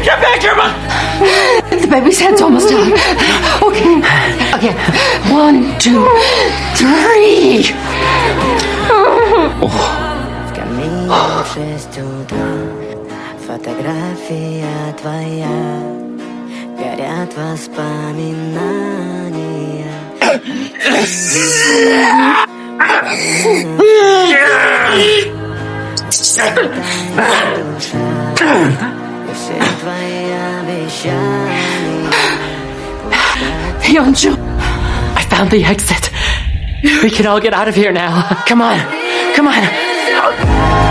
Get back here, man! The baby's head's almost out. Okay. Okay. 1, 2, 3. В камине 6 утра. Фотография твоя. Горят воспоминания. Yeonju, I found the exit. We can all get out of here now. Come on. Come on.